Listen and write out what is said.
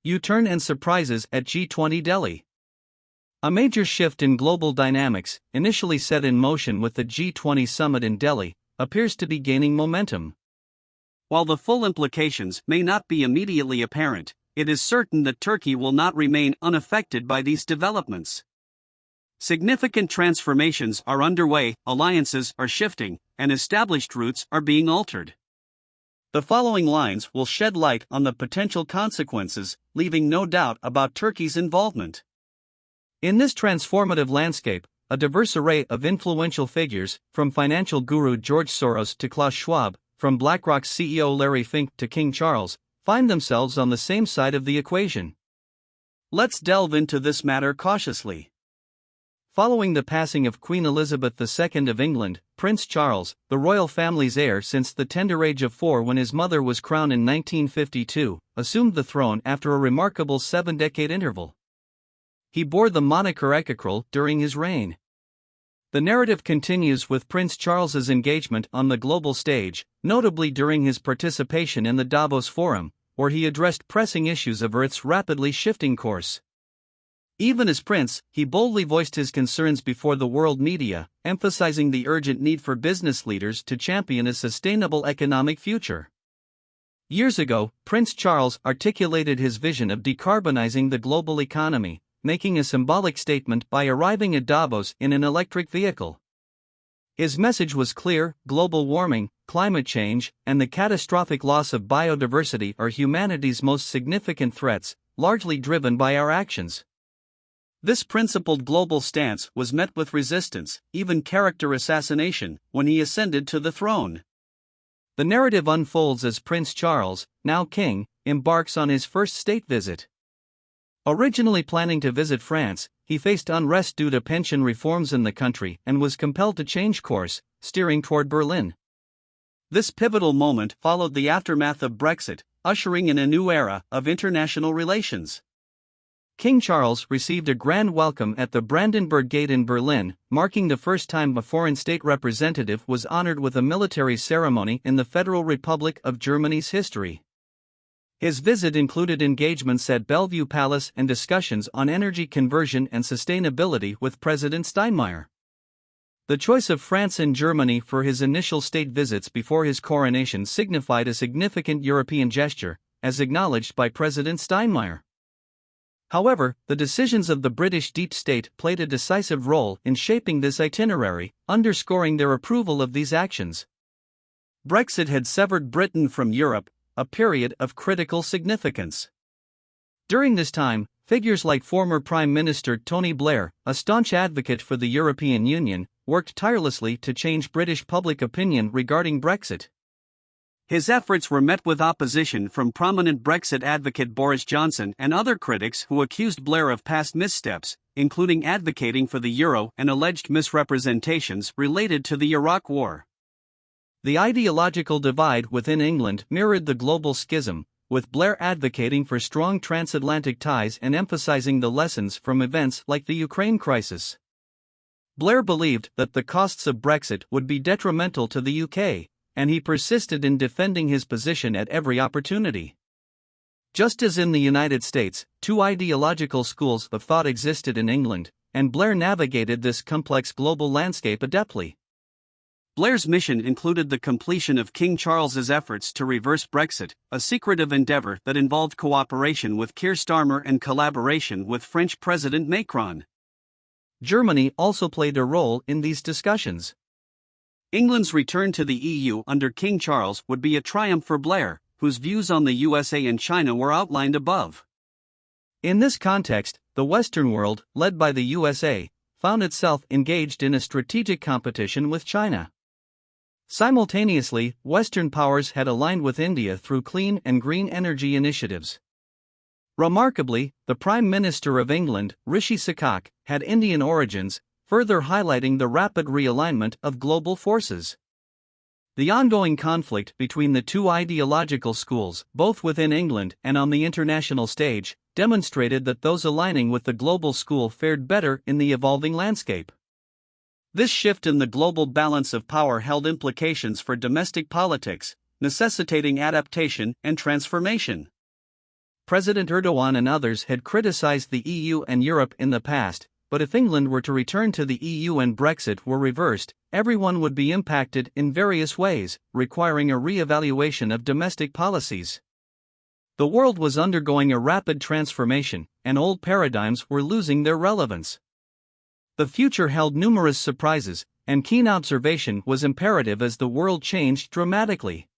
U-turn and surprises at G20 Delhi. A major shift in global dynamics, initially set in motion with the G20 summit in Delhi, appears to be gaining momentum. While the full implications may not be immediately apparent, it is certain that Turkey will not remain unaffected by these developments. Significant transformations are underway, alliances are shifting, and established routes are being altered. The following lines will shed light on the potential consequences, leaving no doubt about Turkey's involvement. In this transformative landscape, a diverse array of influential figures, from financial guru George Soros to Klaus Schwab, from BlackRock's CEO Larry Fink to King Charles, find themselves on the same side of the equation. Let's delve into this matter cautiously. Following the passing of Queen Elizabeth II of England, Prince Charles, the royal family's heir since the tender age of 4 when his mother was crowned in 1952, assumed the throne after a remarkable 7-decade interval. He bore the moniker Ekekral during his reign. The narrative continues with Prince Charles's engagement on the global stage, notably during his participation in the Davos Forum, where he addressed pressing issues of Earth's rapidly shifting course. Even as prince, he boldly voiced his concerns before the world media, emphasizing the urgent need for business leaders to champion a sustainable economic future. Years ago, Prince Charles articulated his vision of decarbonizing the global economy, making a symbolic statement by arriving at Davos in an electric vehicle. His message was clear: global warming, climate change, and the catastrophic loss of biodiversity are humanity's most significant threats, largely driven by our actions. This principled global stance was met with resistance, even character assassination, when he ascended to the throne. The narrative unfolds as Prince Charles, now king, embarks on his first state visit. Originally planning to visit France, he faced unrest due to pension reforms in the country and was compelled to change course, steering toward Berlin. This pivotal moment followed the aftermath of Brexit, ushering in a new era of international relations. King Charles received a grand welcome at the Brandenburg Gate in Berlin, marking the first time a foreign state representative was honored with a military ceremony in the Federal Republic of Germany's history. His visit included engagements at Bellevue Palace and discussions on energy conversion and sustainability with President Steinmeier. The choice of France and Germany for his initial state visits before his coronation signified a significant European gesture, as acknowledged by President Steinmeier. However, the decisions of the British deep state played a decisive role in shaping this itinerary, underscoring their approval of these actions. Brexit had severed Britain from Europe, a period of critical significance. During this time, figures like former Prime Minister Tony Blair, a staunch advocate for the European Union, worked tirelessly to change British public opinion regarding Brexit. His efforts were met with opposition from prominent Brexit advocate Boris Johnson and other critics who accused Blair of past missteps, including advocating for the euro and alleged misrepresentations related to the Iraq War. The ideological divide within England mirrored the global schism, with Blair advocating for strong transatlantic ties and emphasizing the lessons from events like the Ukraine crisis. Blair believed that the costs of Brexit would be detrimental to the UK, and he persisted in defending his position at every opportunity. Just as in the United States, two ideological schools of thought existed in England, and Blair navigated this complex global landscape adeptly. Blair's mission included the completion of King Charles's efforts to reverse Brexit, a secretive endeavor that involved cooperation with Keir Starmer and collaboration with French President Macron. Germany also played a role in these discussions. England's return to the EU under King Charles would be a triumph for Blair, whose views on the USA and China were outlined above. In this context, the Western world, led by the USA, found itself engaged in a strategic competition with China. Simultaneously, Western powers had aligned with India through clean and green energy initiatives. Remarkably, the Prime Minister of England, Rishi Sunak, had Indian origins, further highlighting the rapid realignment of global forces. The ongoing conflict between the two ideological schools, both within England and on the international stage, demonstrated that those aligning with the global school fared better in the evolving landscape. This shift in the global balance of power held implications for domestic politics, necessitating adaptation and transformation. President Erdogan and others had criticized the EU and Europe in the past, but if England were to return to the EU and Brexit were reversed, everyone would be impacted in various ways, requiring a re-evaluation of domestic policies. The world was undergoing a rapid transformation, and old paradigms were losing their relevance. The future held numerous surprises, and keen observation was imperative as the world changed dramatically.